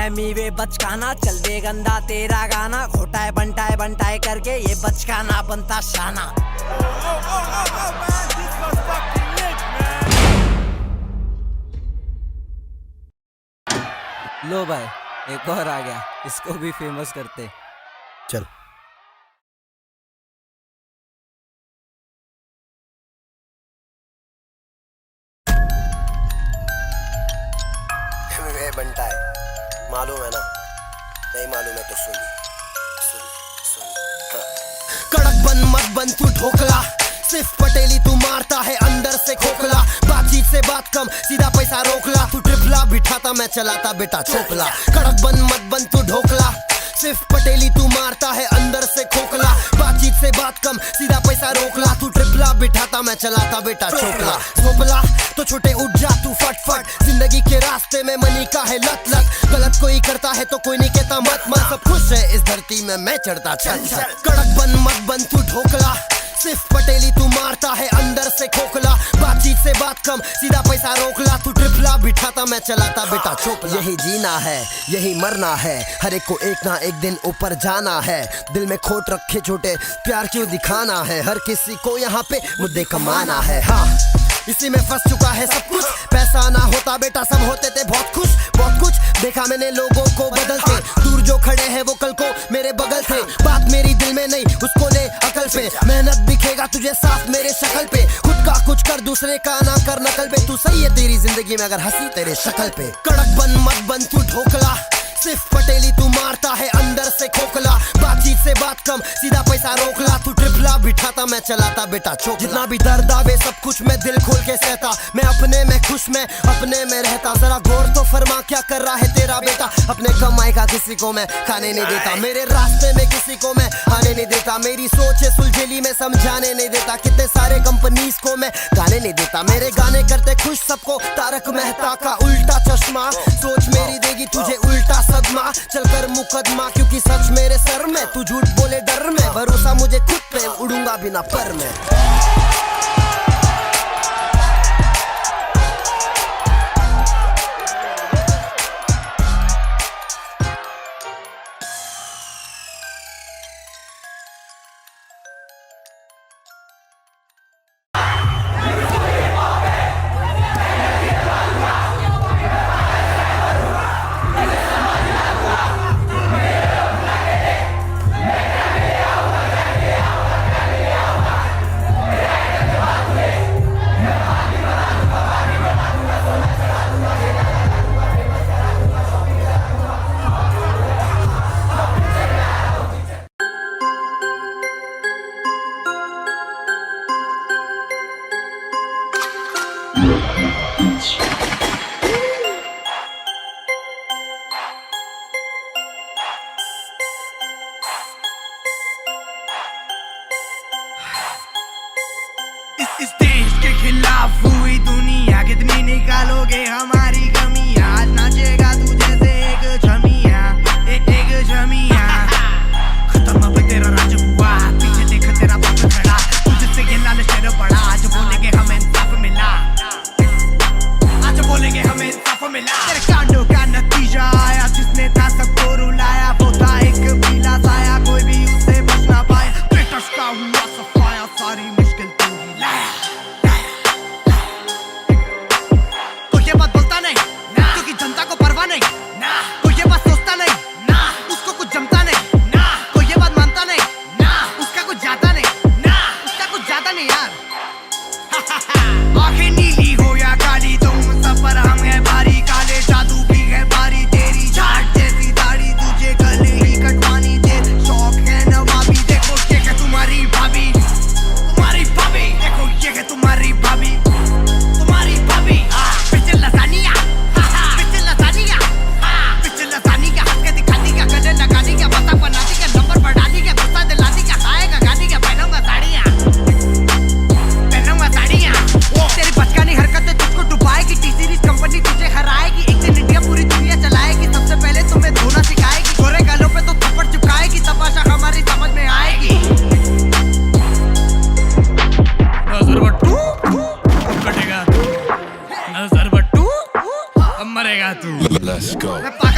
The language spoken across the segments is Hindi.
एमी वे बचकाना, चल दे गंदा तेरा गाना, घोटाए बंटाए करके ये बचकाना बनता शाना। लो भाई, एक और आ गया, इसको भी फेमस करते। चल बनता है, मालूम है ना? नहीं मालूम है तो सुन सुन सुन। कड़क बन मत बन तू ढोकला, सिर्फ पटेली तू मारता है अंदर से खोखला। बातचीत से बात कम, सीधा पैसा रोकला। तू ट्रिपला बिठाता मैं चलाता बेटा चोपला। कड़क बन मत बन तू ढोकला, सिर्फ पटेली तू मारता है अंदर से खोखला। बातचीत से बात कम, सीधा पैसा रोकला। तू ट्रिपला बिठाता मैं चलाता बेटा चोपला। झोपला तो छोटे उठ जा तू फट। जिंदगी के रास्ते में मनी का है लत। गलत कोई करता है तो कोई नहीं कहता मत। सब खुश है इस धरती में मैं चढ़ता छत। कड़क बन मत बन तू ढोकला, सिर्फ पटेली तू मारता है अंदर से खोखला। बातचीत से बात कम, सीधा पैसा रोकला। तू ट्रिपला बिठाता मैं चलाता बेटा चोपला। यही जीना है, यही मरना है, हर एक को एक ना एक दिन ऊपर जाना है। दिल में खोट रखे छोटे, प्यार क्यों दिखाना है? हर किसी को यहाँ पे मुद्दे कमाना है। हाँ इसी में फंस चुका है सब कुछ। पैसा ना होता बेटा सब होते थे बहुत कुछ। बहुत कुछ देखा मैंने लोगों को बदलते, दूर जो खड़े हैं वो कल को मेरे बगल थे। बात मेरी दिल में नहीं उसको ले अकल पे, मेहनत दिखेगा तुझे साफ मेरे शक्ल पे। खुद का कुछ कर दूसरे का ना कर नकल पे। तू सही है तेरी जिंदगी में अगर हंसी तेरे शक्ल पे। कड़क बन मत बन तू ढोकला, सिर्फ पटेली तू मारता है अंदर से खोखला। बातचीत से बात कम, सीधा पैसा रोकला। तू ट्रिपला बिठाता मैं चलाता बेटा चोपला। जितना भी दर्द आवे सब कुछ मैं दिल खोल के सहता। मैं अपने में खुश, मैं अपने में रहता। जरा गौर तो फरमा क्या कर रहा है तेरा बेटा। अपने कमाई का किसी को मैं खाने नहीं देता, मेरे रास्ते में किसी को मैं आने नहीं देता। मेरी सोच है सुलझेली में समझाने नहीं देता। कितने सारे कंपनीज को मैं गाने नहीं देता। मेरे गाने करते खुश सबको तारक मेहता का उल्टा चश्मा। सोच मेरी देगी तुझे उल्टा सदमा। चल कर मुकदमा क्योंकि सच मेरे सर में। तू झूठ बोले डर में, भरोसा मुझे खुद पे, उड़ूंगा बिना पर में।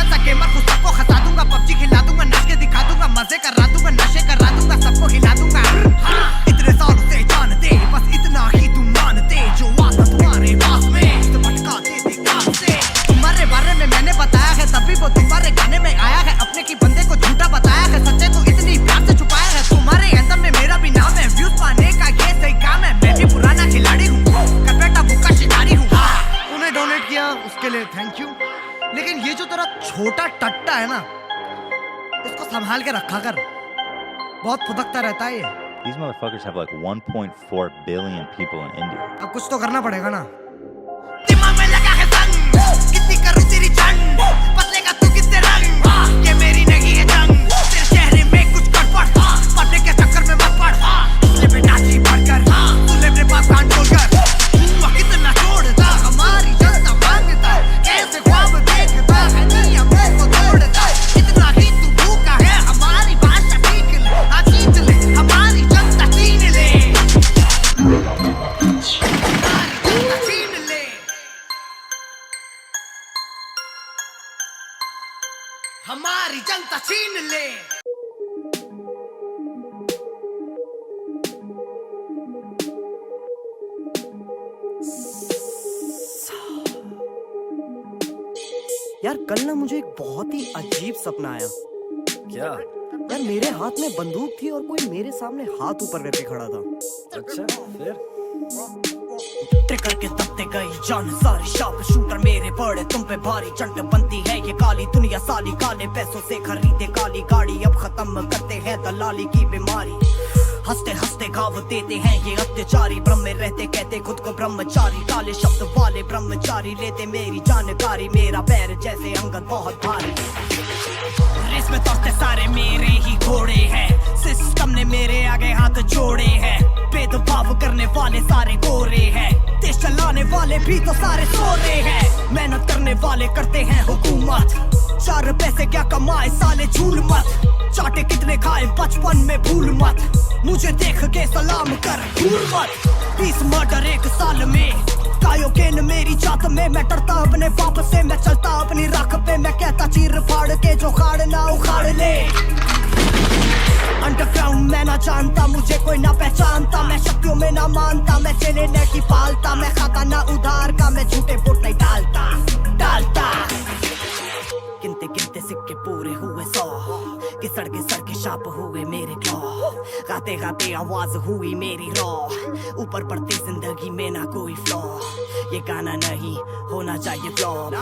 जैसा गेमर खुद सबको खसा दूंगा, पबजी खिला दूंगा, नाच के दिखा दूंगा, मजे करा दूंगा, नशे करा दूंगा, सबको हिला दूंगा। हाँ, इतने सालों से जानते, बस इतना ही तुम मानते, जो आता तुम्हारे पास में तो भटका देते काम से। तुम्हारे बारे में मैंने बताया है, तभी वो तुम्हारे गाने में आया है, अपने की बंदे को झूठा बताया है, सच्चे को इतनी प्यार से छुपाया है। तुम्हारे एंथम में मेरा भी नाम है, व्यूज पाने का ये सही काम है, मैं भी पुराना खिलाड़ी हूँ, कर बेटा भूखा शिकारी हूँ। उन्हें डोनेट किया उसके लिए थैंक यू, लेकिन ये जो तेरा छोटा टट्टा है ना, इसको संभाल के रखा कर, बहुत फुदकता रहता है ये। These motherfuckers have like 1.4 billion people in India. अब कुछ तो करना पड़ेगा ना। दिमाग में लगा है संग, कितनी करूं तेरी जंग, बदलेगा तू कितने रंग, ये मेरी नहीं है जंग, तेरे चेहरे में कुछ गड़बड़, पढ़ने के चक्कर में मत पड़, तुझे पे नाची बढ़कर, तुझे मेरे पास कान खोलकर, तू कितना छोड़ता, हमारी जनता मांगता, कैसे ख्वाब देखता है, नियम को तोड़ता, इतना ही तू भूखा है, हमारी भाषा सीख ले, जीत ले, हमारी जनता छीन ले, हमारी जनता छीन ले। हमारी जनता छीन ले। यार कल ना मुझे एक बहुत ही अजीब सपना आया। क्या? यार मेरे हाथ में बंदूक थी और कोई मेरे सामने हाथ ऊपर करके खड़ा था। अच्छा, फिर? ट्रिगर के दबते गई जान सारी, शार्प शूटर मेरे बड़े तुम पे भारी, चंट बनती है ये काली दुनिया साली, काले पैसों से खरीदे काली गाड़ी, अब खत्म करते हैं दलाली की बीमारी, हंसते हंसते घाव देते हैं ये अत्याचारी, ब्रह्म में रहते कहते खुद को ब्रह्मचारी, काले शब्द वाले ब्रह्मचारी, लेते मेरी जानकारी, मेरा पैर जैसे अंगद बहुत भारी, रेस में दौड़ते सारे मेरे ही घोड़े हैं, सिस्टम ने मेरे आगे हाथ जोड़े हैं, भेदभाव करने वाले सारे गोरे हैं, देश चलाने वाले भी तो सारे सोरे हैं, मेहनत करने वाले करते हैं हुकूमत, चार पैसे क्या कमाए साले झूल मत, चाटे कितने खाए बचपन में भूल मत, मुझे देख के सलाम कर भूल मत, 20 मर्डर एक साल में, कायोकेन मेरी जात में, मैं डरता अपने बाप से, मैं चलता अपनी राख पे, मैं कहता चीर फाड़ के जो खाड़ ना उखाड़ ले, अंडरग्राउंड मैं ना जानता, मुझे कोई ना पहचानता, मैं शक्तियों में ना मानता, मैं चेले नहीं पालता, मैं खाता ना उधार का, मैं झूठे वोट नहीं डालता डालता, गिनते गिनते सिक्के पूरे हुए 100, कि सड़के सड़के शाप हुए मेरे क्लॉ, गाते गाते आवाज हुई मेरी रॉ, ऊपर बढ़ती जिंदगी में ना कोई फ्लॉ, ये गाना नहीं होना चाहिए फ्लॉप,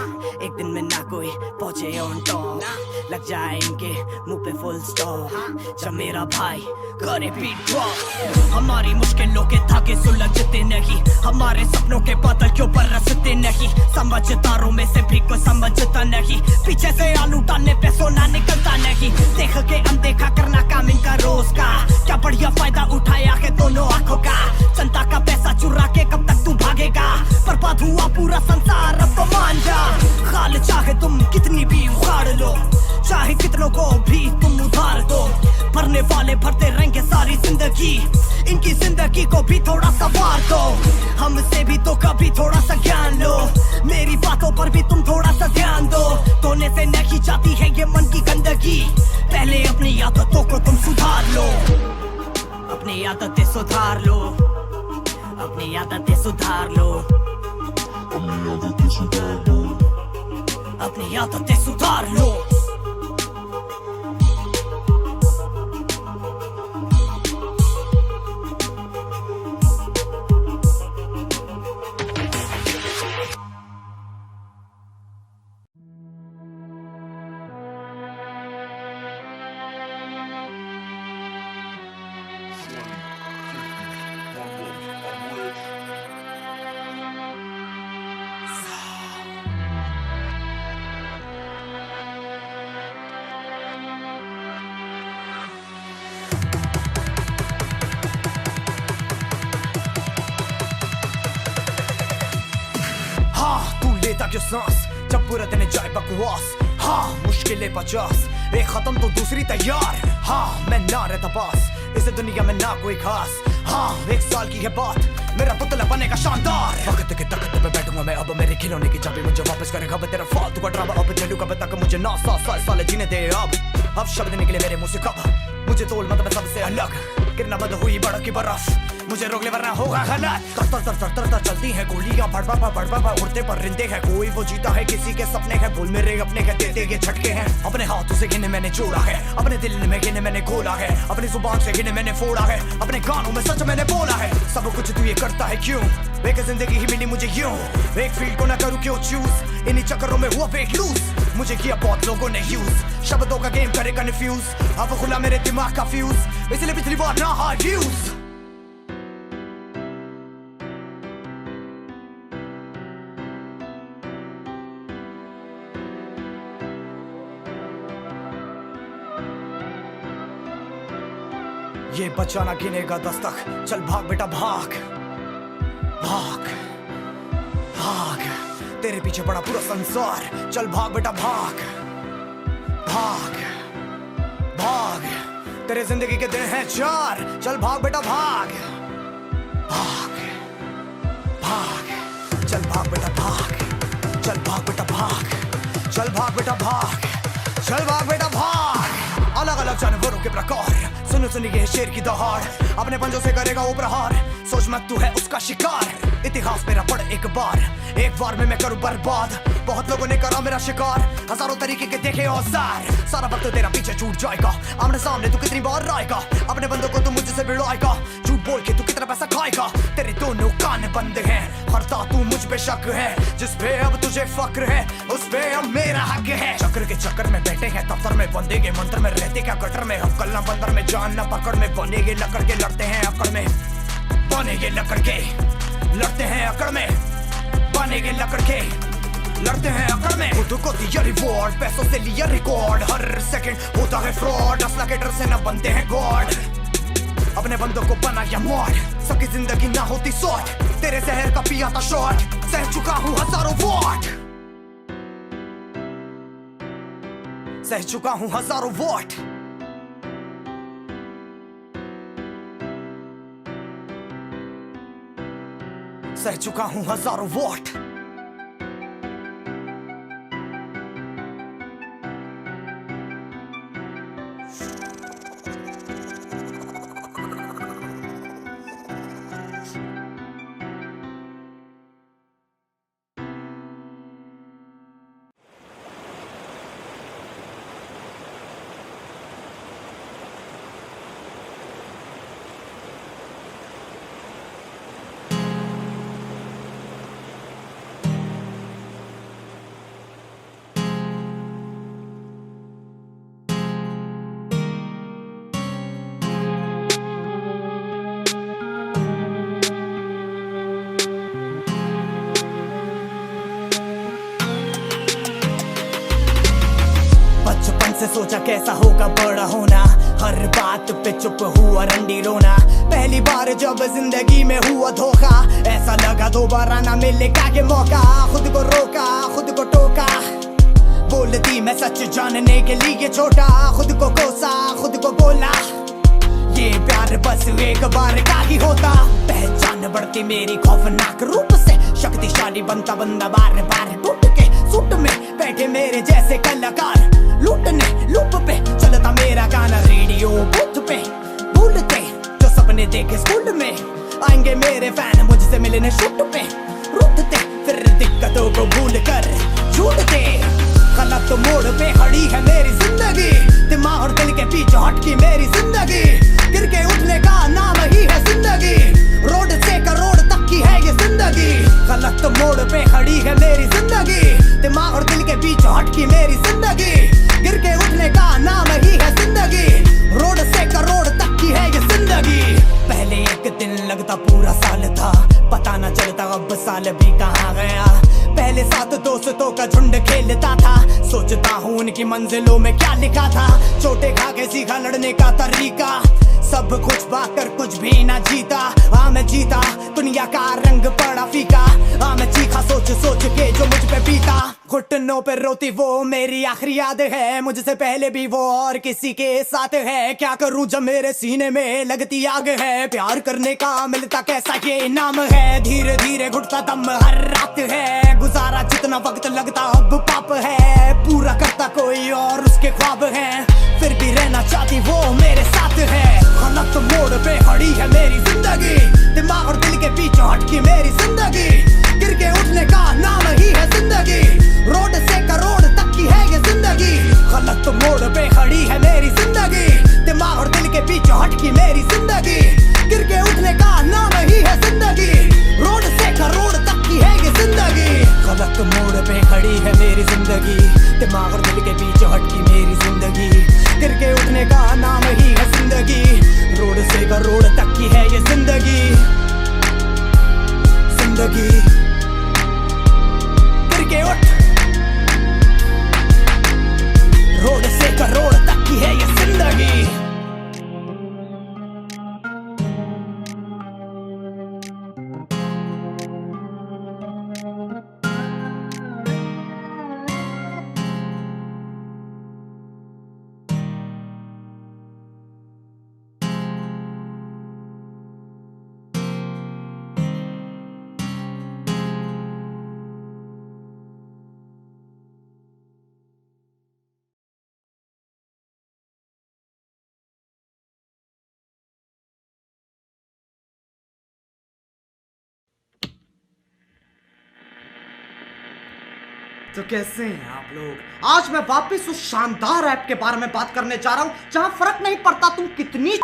एक दिन में ना कोई पहुंचे ऑन टॉप, लग जाए इनके मुंह पे फुल स्टॉप, जब मेरा भाई करे बीट ड्रॉप, हमारी मुश्किलों के धागे सुलझते नहीं, हमारे सपनों के बादल क्यों बरसते नहीं, समझदारों में से भी कोई समझता नहीं, पीछे से आलू डालने पे सोना निकलता नहीं, देख के अनदेखा करना काम इनका रोज का, क्या बढ़िया फायदा उठाया है दोनों आंखों का, जनता का पैसा चुरा के कब तक तू भागेगा, बर्बाद हुआ पूरा संसार अब तो मान जा, खाल चाहे तुम कितनी भी उखाड़ लो, चाहे कितनों को भी तुम उधार दो, भरने वाले भरते रहेंगे सारी जिंदगी, इनकी जिंदगी को भी थोड़ा सा वार दो, हमसे भी तो कभी थोड़ा सा ज्ञान लो, मेरी बातों पर भी तुम थोड़ा सा ध्यान दो, धोने से नहीं जाती है ये मन की गंदगी, पहले अपनी आदतों को तुम सुधार लो, अपनी आदतें सुधार लो, अपनी आदतें सुधार लो, अपनी आदतें सुधार लो। क्यों सांस जब पूरा दिन जाए बकवास, हाँ मुश्किलें 50, एक खत्म तो दूसरी तैयार, हाँ मैं ना रहता पास, इस दुनिया में ना कोई खास, हाँ 1 साल की है बात, मेरा पुतला बनेगा शानदार। वक्त के तख्त पे बैठूंगा मैं, अब मेरे खिलौने की चाबी मुझे वापस करेगा अब तेरा फालतू का ड्रामा। अब चलू कब तक मुझे 9 साल जीने दे। अब शब्द निकले मेरे मुंह से कब, मुझे तोल मत मैं सबसे अलग। गिरना बंद हुई बर्फ की बर्फ, मुझे रोक ले वरना होगा गलत। तर चलती है गोलियां, भड़बा उड़ते परिंदे हैं। कोई वो जीता है, किसी के सपने हैं, बोल मेरे अपने के देते ये झटके हैं। अपने हाथों से गिने मैंने जोड़ा है, अपने दिल में गिने मैंने खोला है, अपनी जुबान से गिने मैंने फोड़ा है, अपने गानों में सच मैंने बोला है। सब कुछ तू ये करता है क्यों, एक जिंदगी ही मिली मुझे यूं, एक फील्ड को ना करूं क्यों चूज। इन्हीं चक्करों में हुआ वेट लूज, मुझे किया बहुत लोगों ने यूज। शब्दों का गेम करे कंफ्यूज, अब खुला मेरे दिमाग का फ्यूज, इसलिए पिछली बार ना हार व्यूज। ये बच्चा ना गिनेगा 10 तक, चल भाग बेटा भाग भाग भाग, तेरे पीछे पड़ा पूरा संसार, चल भाग बेटा भाग भाग भाग, तेरे जिंदगी के दिन हैं 4, चल भाग बेटा भाग भाग भाग, चल भाग बेटा भाग, चल भाग बेटा भाग, चल भाग बेटा भाग, चल भाग बेटा भाग। अलग अलग जानवरों के प्रकार, सुन सुन ये शेर की दहाड़, अपने पंजों से करेगा वो प्रहार, सोच मत तू है उसका शिकार। इतिहास मेरा पढ़ एक बार में मैं करूं बर्बाद। बहुत लोगों ने करा मेरा शिकार, हजारों तरीके के देखे औजार। सारा वक्त तेरा पीछे छूट जाएगा, आमने सामने तू कितनी बार आएगा, अपने बंदों को तू मुझसे भिड़वाएगा। झूठ बोल के तू कितना पैसा खाएगा, तेरे दोनों कान बंद हैं, हरता तू मुझ पे शक है। जिस पे अब तुझे फक्र है, उस पे अब मेरा हक है। चक्र के चक्कर में बैठे हैं दफ्तर में, बंदे के मंत्र में रहते क्या गटर में। हम कल ना बंदर में, जान ना पकड़ में, बनेगे लकड़ के लड़ते हैं अकड़ में। बनेगे लकड़ के लड़ते हैं अकड़ में, बनेगे लकड़ के लड़ते हैं अकड़ में। खुद को दिया रिवॉर्ड, पैसों से लिया रिकॉर्ड, हर सेकंड होता है फ्रॉड। असला के डर से ना बनते हैं गॉड, अपने बंदों को बनाया मॉड। सबकी जिंदगी ना होती शॉर्ट, तेरे शहर का पिया था शॉर्ट, सह चुका हूँ हजारों वॉट, सह चुका हूँ हजारों वॉट। सह चुका हूँ हजारों वॉट। से सोचा कैसा होगा बड़ा होना, हर बात पे चुप हुआ रंडी रोना। पहली बार जब जिंदगी में हुआ धोखा, ऐसा लगा दोबारा ना मिलेगा ये मौका। खुद को रोका, खुद को टोका, बोलती मैं सच जानने के लिए छोटा। खुद को कोसा, खुद को बोला, ये प्यार बस एक बार का ही होता। पहचान बढ़ती मेरी खौफनाक रूप से, शक्तिशाली बनता बंदा बार बार टूट के। सूट में बैठे मेरे जैसे कलाकार, लूटने लूप पे चलता मेरा गाना रेडियो बूथ पे। भूलते जो सपने देखे स्कूल में, आएंगे मेरे फैन मुझसे मिलने शूट पे। रूठते फिर दिक्कतों को भूल कर झूठते, गलत मोड़ पे खड़ी है मेरी जिंदगी। दिमाग और दिल के पीछे हटकी मेरी जिंदगी, गिर के उठने का नाम ही है जिंदगी। रोड से करोड़ तक की है ये जिंदगी, गलत मोड़ पे खड़ी है मेरी जिंदगी। दिमाग और दिल के बीच हटकी मेरी जिंदगी, गिर के उठने का नाम ही है जिंदगी। रोड से करोड़ तक की है ये जिंदगी। पहले एक दिन लगता पूरा साल था, पता न चलता अब साल भी कहाँ गया। पहले साथ दोस्तों का झुंड खेलता था, सोचता हूँ उनकी मंजिलों में क्या लिखा था। चोटे खा के सीखा लड़ने का तरीका, सब कुछ पाकर कुछ भी ना जीता। हाँ मैं जीता, दुनिया का रंग पड़ा फीका। हाँ मैं चीखा सोच सोच के जो मुझ पे बीता। घुटनों पे रोती वो मेरी आखिरी याद है, मुझसे पहले भी वो और किसी के साथ है। क्या करूं जब मेरे सीने में लगती आग है, प्यार करने का मिलता कैसा ये इनाम है। धीरे धीरे घुटता दम हर रात है, गुजारा जितना वक्त लगता अब पाप है। पूरा करता कोई और उसके ख्वाब हैं, फिर भी रहना चाहती वो मेरे साथ है। गलत मोड़ पे खड़ी है मेरी जिंदगी, दिमाग और दिल के पीछे हटकी मेरी जिंदगी। गिर के उठने का नाम ही है जिंदगी, रोड से करोड़ तक की है ये जिंदगी। गलत मोड़ पे खड़ी है मेरी जिंदगी, दिमाग और दिल के पीछे हटकी मेरी जिंदगी। गिर के उठने का नाम ही है जिंदगी, रोड से करोड़ तक की है ये जिंदगी। गलत मोड़ पे खड़ी है मेरी जिंदगी, दिमाग और दिल के पीछे हटकी मेरी जिंदगी। गिर के उठने का नाम ही है जिंदगी, रोड से करोड़ तक की है ये जिंदगी। जिंदगी गिर के उठ, रोड से करोड़ तक की है ये जिंदगी। तो कैसे हैं आप लोग? आज मैं वापस उस शानदार ऐप के बारे में बात करने जा रहा हूं जहां फर्क नहीं पड़ता तुम कितनी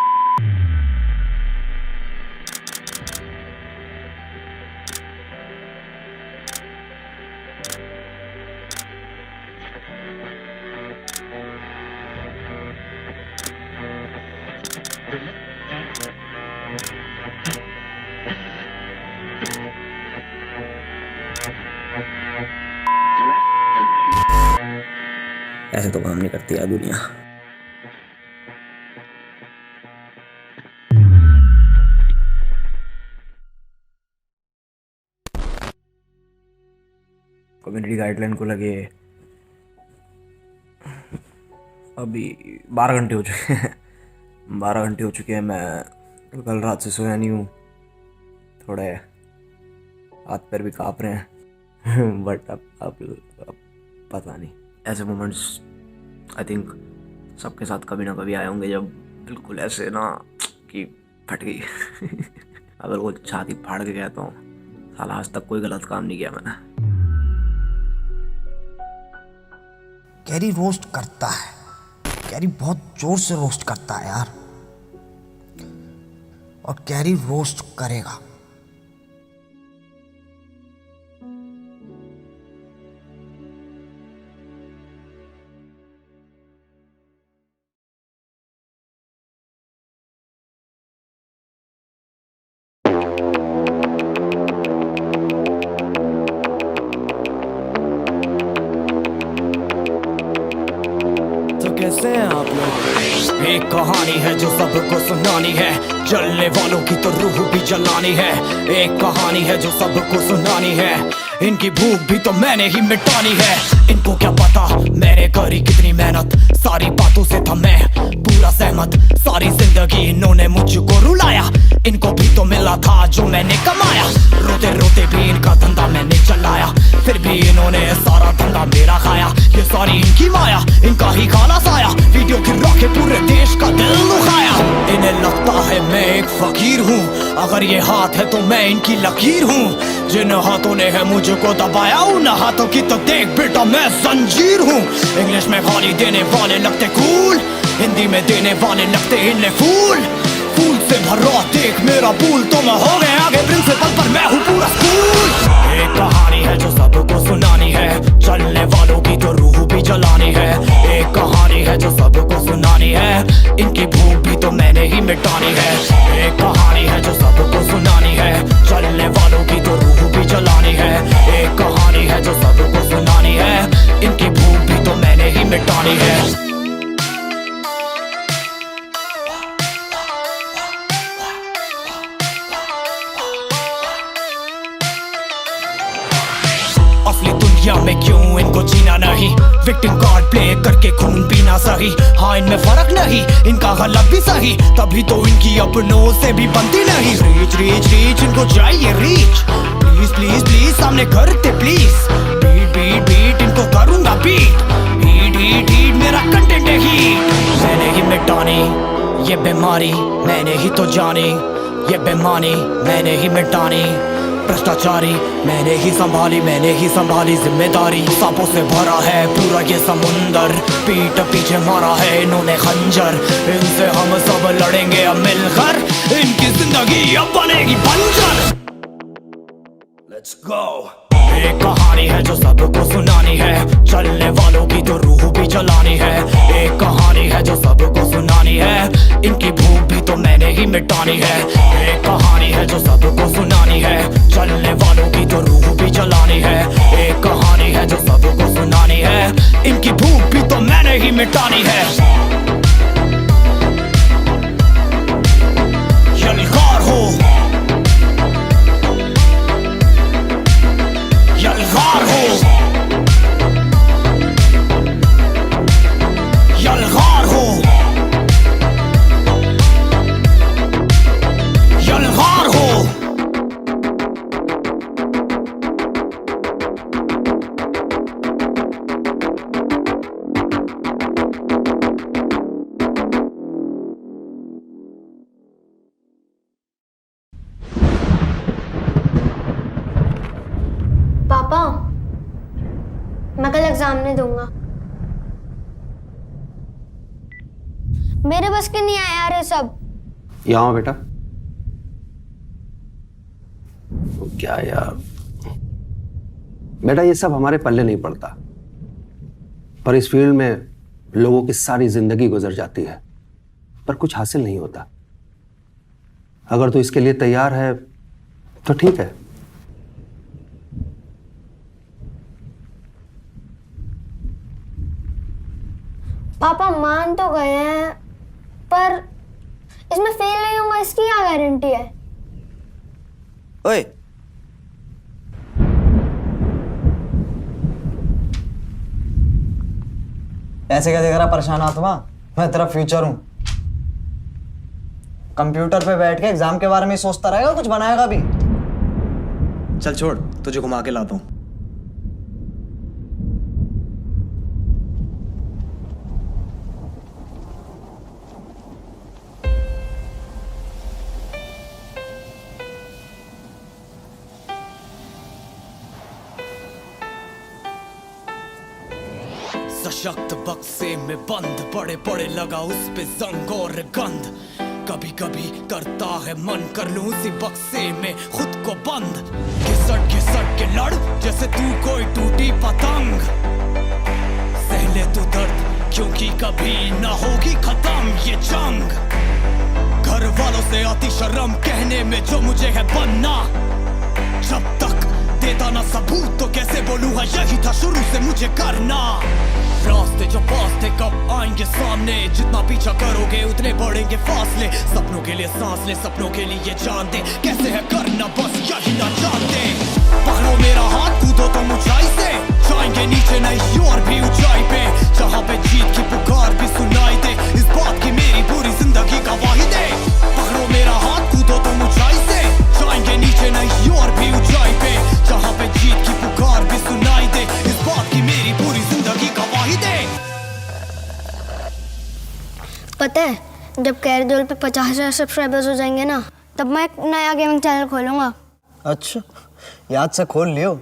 ऐसे तो काम नहीं करती यार दुनिया। कम्युनिटी गाइडलाइन को लगे अभी 12 घंटे हो चुके हैं। 12 घंटे हो चुके हैं। मैं कल रात से सोया नहीं हूँ, थोड़े हाथ पैर भी काँप रहे हैं। बट अब पता नहीं, ऐसे मोमेंट्स आई थिंक सबके साथ कभी ना कभी आए होंगे जब बिल्कुल ऐसे ना कि फट गई। अगर वो छाती फाड़ के गया तो साला आज तक कोई गलत काम नहीं किया मैंने। कैरी रोस्ट करता है, कैरी बहुत जोर से रोस्ट करता है यार, और कैरी रोस्ट करेगा। कैसे हैं आप लोग? एक कहानी है जो सबको सुनानी है, जलने वालों की तो रूह भी जलानी है। एक कहानी है जो सबको सुनानी है, इनकी भूख भी तो मैंने ही मिटानी है। इनको क्या पता मैंने करी कितनी मेहनत, सारी बातों से था मैं पूरा सहमत। सारी जिंदगी इन्होंने मुझको रुलाया, इनको भी तो मिला था जो मैंने कमाया। रोते रोते भी इनका धंधा मैंने चलाया, फिर भी इन्होंने सारा धंधा मेरा खाया। ये सारी इनकी माया, इनका ही काला साया, वीडियो गिरा के पूरे देश का दिल दुखाया। इन्हें लगता है मैं एक फकीर हूँ, अगर ये हाथ है तो मैं इनकी लकीर हूँ। जिन हाथों ने है मुझको दबाया, उन हाथों की तो देख बेटा मैं जंजीर हूँ। इंग्लिश में गाली देने वाले लगते कूल, हिंदी में देने वाले लगते इन्हें फूल। फूल से भरा देख मेरा पूल, तो मैं हो गया आगे प्रिंसिपल पर मैं हूँ पूरा स्कूल। एक कहानी है जो सबको सुनानी है, चलने वालों की तो रूह भी जलानी है। एक कहानी है जो सबको सुनानी है, इनकी भूख भी तो मैंने ही मिटानी है। एक कहानी है जो सबको सुनानी है, चलने वालों की तो रूह भी जलानी है। एक कहानी है जो सबको सुनानी है, इनकी भूख भी तो मैंने ही मिटानी है। असली दुनिया में क्यों इनको विक्टिम कार्ड प्ले करके खून पीना सही। हाँ इनमें फर्क नहीं, इनका गलत भी सही, तभी तो इनकी अपनों से भी बनती नहीं। रीच रीच रीच इनको चाहिए रीच, प्लीज प्लीज प्लीज सामने करते प्लीज। बीट बीट बीट इनको करूंगा बीट, हीट हीट हीट मेरा कंटेंट है हीट। मैंने ही मिटानी ये बीमारी, मैंने ही तो जानी ये बेमानी, मैंने ही मिटानी भ्रष्टाचारी, मैंने ही संभाली जिम्मेदारी। सांपों से भरा है पूरा ये समुंदर, पीठ पीछे मारा है इन्होंने खंजर। इनसे हम सब लड़ेंगे अब मिलकर, इनकी जिंदगी अब बनेगी बंजर। Let's go। एक कहानी है जो सबको सुनानी है, चलने वालों की तो रूह भी जलानी है। एक कहानी है जो सबको सुनानी है, इनकी भूख भी तो मैंने ही मिटानी है। एक कहानी है जो सबको सुनानी है, चलने वालों की तो रूह भी जलानी है। एक कहानी है जो सबको सुनानी है, इनकी भूख भी तो मैंने ही मिटानी है। यलगार हो यलगार हो यलगार हो यलगार हो। पापा, मैं कल एग्जाम नहीं दूंगा। मेरे बस के नहीं आया यार ये सब। यहाँ बेटा। क्या यार बेटा, ये सब हमारे पल्ले नहीं पड़ता, पर इस फील्ड में लोगों की सारी जिंदगी गुजर जाती है पर कुछ हासिल नहीं होता। अगर तू इसके लिए तैयार है तो ठीक है। पापा मान तो गए हैं, पर इसमें फेल नहीं होगा इसकी क्या गारंटी है? ओए ऐसे क्या देख रहा परेशान आत्मा? मैं तेरा फ्यूचर हूं। कंप्यूटर पे बैठ के एग्जाम के बारे में सोचता रहेगा, कुछ बनाएगा भी? चल छोड़, तुझे घुमा के लाता हूं। सशक्त बक्से में बंद, बड़े बड़े लगा उस पे जंग और गंध। कभी कभी करता है मन कर लूं उसी बक्से में खुद को बंद। घिसट के लड़ जैसे तू कोई टूटी पतंग। सहले तू दर्द क्योंकि कभी ना होगी खत्म ये जंग। घर वालों से आती शर्म कहने में जो मुझे है बनना। जब तक देता ना सबूत तो कैसे बोलूं, हाँ यही था शुरू से मुझे करना। रास्ते जो पास थे कब आएंगे सामने, जितना पीछा करोगे उतने बढ़ेंगे फासले। सपनों के लिए सांस ले, सपनों के लिए जान दे, कैसे है करना बस यही ना जानते। पकड़ो मेरा हाथ कूदो तुम ऊंचाई से, जाएंगे नीचे नहीं और भी ऊंचाई पे। जहाँ पे जीत की पुकार भी सुनाई दे, इस बात की मेरी पूरी जिंदगी गवाही दे। पकड़ो मेरा हाथ कूदो तुम ऊंचाई से, जाएंगे नीचे नहीं और भी ऊंचाई पे। जहाँ पे जीत की पुकार भी सुनाई दे, इस बात की मेरी पूरी जिंदगी गवाही दे। पता है जब कैरदोल पे 50,000 सब्सक्राइबर्स हो जाएंगे ना, तब मैं एक नया गेमिंग चैनल खोलूंगा। अच्छा, याद से खोल लियो।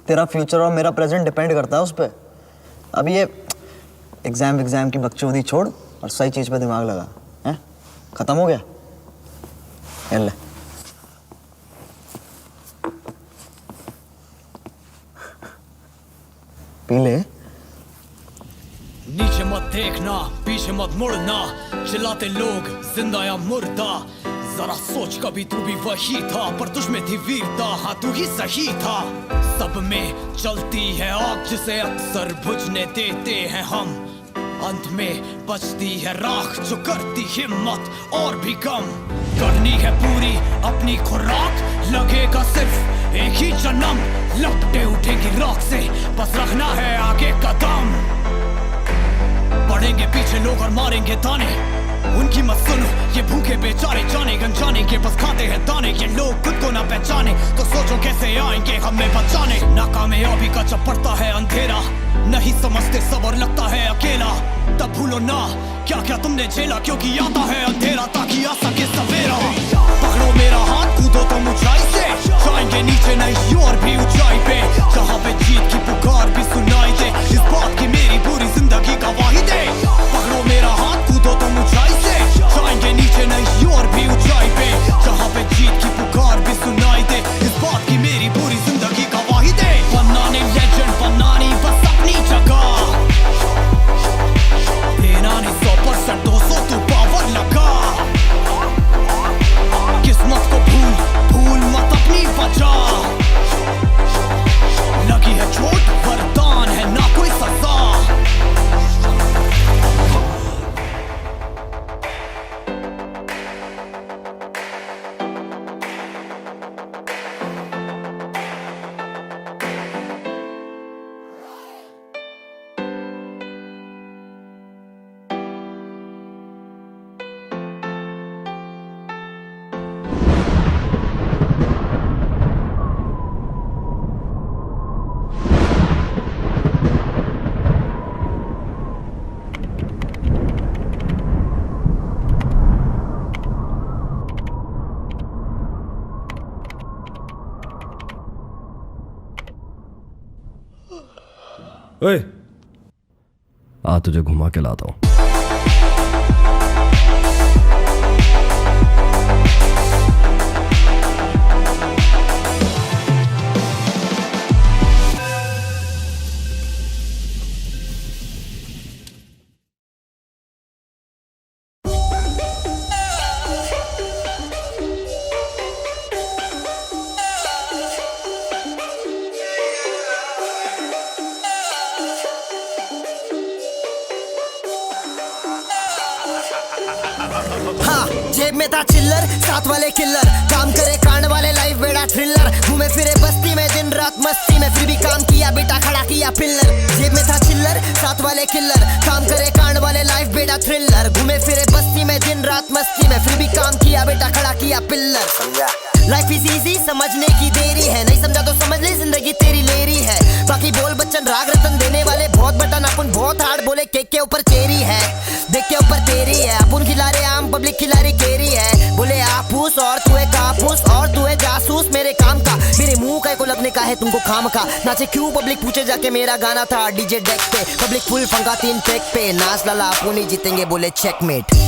तेरा फ्यूचर और मेरा प्रेजेंट डिपेंड करता है उस पर। अब ये एग्जाम की बकचोदी छोड़ और सही चीज़ पे दिमाग लगा। हैं? खत्म हो गया? ये ले। पी ले। नीचे मत देखना, पीछे मत मुड़ना, चिल्लाते लोग जिंदा या मुर्दा। जरा सोच कभी तू भी वही था, पर तुझ में थी वीरता, हाँ तू ही सही था। सब में चलती है आग जिसे अक्सर बुझने देते हैं हम। अंत में बचती है राख जो करती हिम्मत और भी कम। करनी है पूरी अपनी खुराक, लगेगा सिर्फ एक ही जन्म, लपटे उठेगी रॉक से, बस रखना है आगे कदम। पड़ेंगे पीछे लोग और मारेंगे ताने, उनकी मत सुनो, ये भूखे बेचारे जाने गंजाने के बस खाते हैं दाने। ये लोग खुद को ना पहचाने तो सोचो कैसे आएंगे हमें बचाने। नाकामयाबी का जब पड़ता है अंधेरा, नहीं समझते सब और लगता है अकेला, तब भूलो ना क्या क्या तुमने झेला, क्योंकि आता है अंधेरा ताकि आ सके सवेरा। पकड़ो मेरा हाथ, कूदो तुम ऊंचाई से, जाएंगे नीचे नहीं और भी ऊंचाई पे, जहाँ पे जीत की पुकार भी सुनाई दे, इस बात की मेरी पूरी जिंदगी गवाही दे। पकड़ो मेरा हाथ, कूदो तुम ऊंचाई से, जाएंगे नीचे नहीं और भी ऊंचाई पे, जहाँ पे जीत की पुकार भी सुनाई दे, इस बात की मेरी पूरी जिंदगी गवाही दे। बनाने लेजेंड बनानी बस अपनी जगह, देना नहीं 100% 200 तू पावर लगा। किस्मत को भूल मत अपनी वजह, लगी है चोट वरदान है ना कोई सजा। ओए, आ तुझे घुमा के लाता हूं। हाँ, जेब में था चिल्लर, साथ वाले किल्लर, काम करे कांड वाले लाइफ बेड़ा थ्रिलर, घूमे फिरे बस्ती में दिन रात मस्ती में, फिर भी काम किया बेटा खड़ा किया पिल्लर। जेब में था चिल्लर, साथ वाले किल्लर, काम करे कांड वाले लाइफ बेड़ा थ्रिलर, घूमे फिरे बस्ती में दिन रात मस्ती में, फिर भी काम किया बेटा खड़ा किया पिल्लर। समझा? लाइफ इज इजी, समझने की देरी है, नहीं समझा तो समझ ले जिंदगी तेरी लेरी है। बाकी बोल बच्चन राग रतन देने वाले बहुत बटन, अपन बहुत हार्ड बोले केक के ऊपर चेरी है, देख के ऊपर तेरी है, अपन खिला रहे आम पब्लिक खिला रही केरी है। बोले आपूस और तू है कापूस और तू है जासूस मेरे काम का, मेरे मुंह का को लगने का है तुमको खाम का। नाचे क्यों पब्लिक पूछे जाके मेरा गाना था डीजे डेक पे, पब्लिक फुल फंका 3 टेक पे, नाच लाला अपन ही जीतेंगे बोले चेकमेट।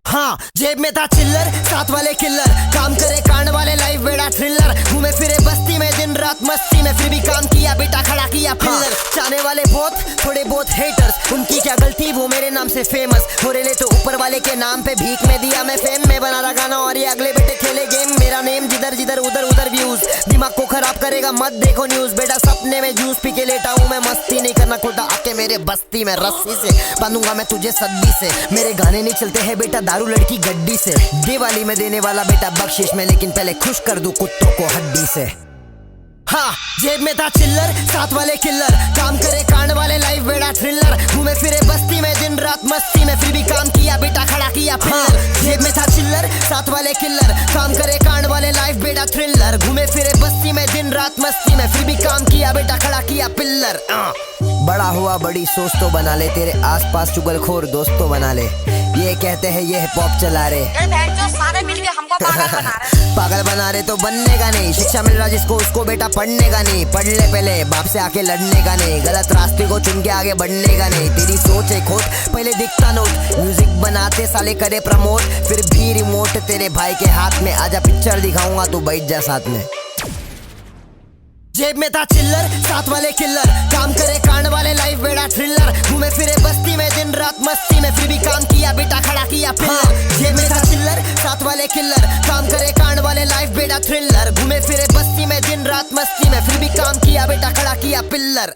हाँ, जेब में था चिल्लर, साथ वाले किल्लर, काम करे कांड वाले लाइफ बेड़ा थ्रिलर, घूमे फिरे बस्ती में दिन रात मस्ती में, फिर भी काम किया बेटा खड़ा किया पिल्लर। चाहने वाले बहुत थोड़े बहुत हेटर्स, उनकी क्या गलती वो मेरे नाम से फेमस हो रहे, तो ऊपर वाले के नाम पे भीख में दिया मैं फेम में, बना रहा गाना और ये अगले बेटे खेले गेम, मेरा नेम जिधर जिधर उधर उधर व्यूज, दिमाग को खराब करेगा मत देखो न्यूज, बेटा सपने में जूस पी के लेटा हूँ मैं, मस्ती नहीं करना खोटा आके मेरे बस्ती में, रस्सी से बांधूंगा मैं तुझे सद्दी से, मेरे गाने नहीं चलते हैं बेटा दारू लड़की गड्डी से, दिवाली में देने वाला बेटा बख्शिश में, लेकिन पहले खुश कर दूं कुत्तों को हड्डी से। हाँ, जेब में था चिल्लर, साथ वाले किल्लर, काम करे कांड वाले लाइफ बेड़ा थ्रिलर, घूमे फिरे बस्ती में दिन रात मस्ती में, फिर भी काम किया बेटा खड़ा किया पिल्लर। जेब में था चिल्लर, साथ वाले किल्लर, काम करे कांड वाले लाइफ बेड़ा थ्रिलर, घूमे फिरे बस्ती में दिन रात मस्ती में, फिर भी काम किया बेटा खड़ा किया पिल्लर। बड़ा हुआ बड़ी सोच तो बना ले, तेरे आसपास चुगलखोर दोस्त तो बना ले, ये कहते हैं ये हिप हॉप चला रहे, सारे मिलके हमको पागल बना रहे। पागल बना रहे तो बनने का नहीं, शिक्षा मिल रहा जिसको उसको बेटा पढ़ने का नहीं, पढ़ ले पहले बाप से आके लड़ने का नहीं, गलत रास्ते को चुन के आगे बढ़ने का नहीं, तेरी सोच है खोट पहले दिखता नोट, म्यूजिक बनाते साले करे प्रमोट, फिर भी रिमोट तेरे भाई के हाथ में, आजा पिक्चर दिखाऊंगा तू बैठ जा साथ में। जेब में था चिल्लर, साथ वाले किल्लर, काम करे कांड वाले लाइफ बेड़ा थ्रिलर, घूमे फिरे बस्ती में दिन रात मस्ती में, फिर भी काम किया बेटा खड़ा किया पिल्लर। जेब में था चिल्लर, साथ वाले किल्लर, काम करे कांड वाले लाइफ बेड़ा थ्रिलर, घूमे फिरे बस्ती में दिन रात मस्ती में, फिर भी काम किया बेटा खड़ा किया पिल्लर।